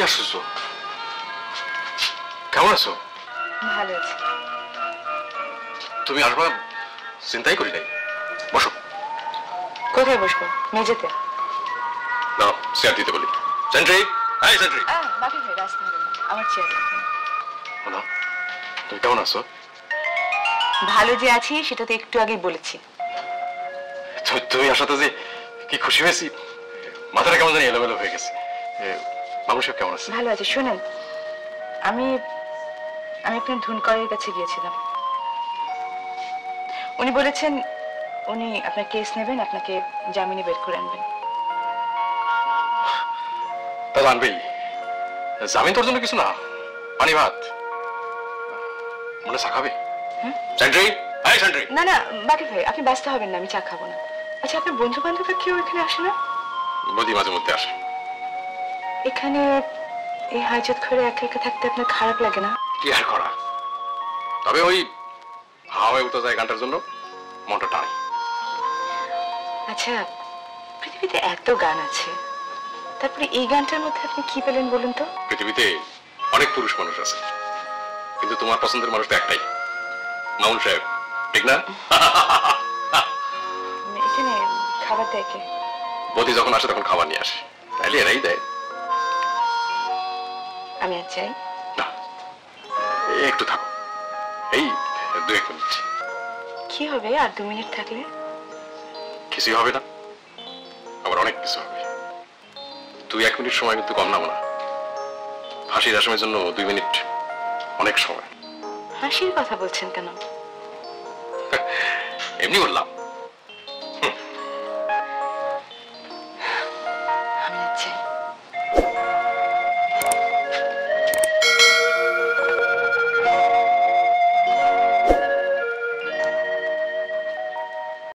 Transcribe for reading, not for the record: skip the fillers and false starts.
আশ্চর্য, কেমন আছো? ভালো আছি। তুমি আসবা চিন্তাই করি নাই। বসো। কোথায় বসবো? মেঝেতে? না, চেয়ার দিতে বলি। সেন্ট্রি, এই সেন্ট্রি। বাকি ভাই রাস্তা হবে না, আমার চেয়ার। বলো, তুমি কেমন আছো? ভালো যে আছি সেটা তো একটু আগেই বলেছি। তুমি আসাতে যে কি খুশি হয়েছি, মাথাটা কেমন জানি এলোমেলো হয়ে গেছে। মানুষ কেমন আছে? ভালো আছে। শুনেন, আমি আপনার ধুনকরের কাছে গিয়েছিলাম। উনি বলেছেন উনি আপনার কেস নেবেন, আপনাকে জামিনে বের করে আনবেন। তাহলে আনবেই। জামিন তোর জন্য কিছু না, পানি ভাত মনে চা খাবে। সেন্ট্রি, এই সেন্ট্রি। না না বাকি ভাই, আপনি ব্যস্ত হবেন না, আমি চা খাবো না। আচ্ছা, আপনার বন্ধু বান্ধবরা কেউ এখানে আসে না? বদি মাঝে মধ্যে আসে। এখানে এই হাজত ঘরে একা একা থাকতে আপনার খারাপ লাগে না? কি আর করা, তবে ওই হাওয়ায় উঠে যায় গানটার জন্য মনটা টানে। আচ্ছা, পৃথিবীতে এত গান আছে, তারপরে এই গানটার মধ্যে আপনি কি পেলেন বলুন তো? পৃথিবীতে অনেক পুরুষ মানুষ আছে, কিন্তু তোমার পছন্দের মানুষ তো একটাই, মামুন সাহেব, ঠিক না? এখানে খাবার দেয় কে? বদি যখন আসে তখন খাবার নিয়ে আসে, তাইলে এরাই দেয়। আমি আর চাই না, একটু থাকো, এই 2-1 মিনিট। কি হবে আর 2 মিনিট থাকলে? কিছুই হবে না, আবার অনেক কিছু হবে। 2-1 মিনিট সময় কিন্তু কম নাও না। হাসির আসামের জন্য 2 মিনিট অনেক সময়। হাসির কথা বলছেন কেন? এমনি বললাম।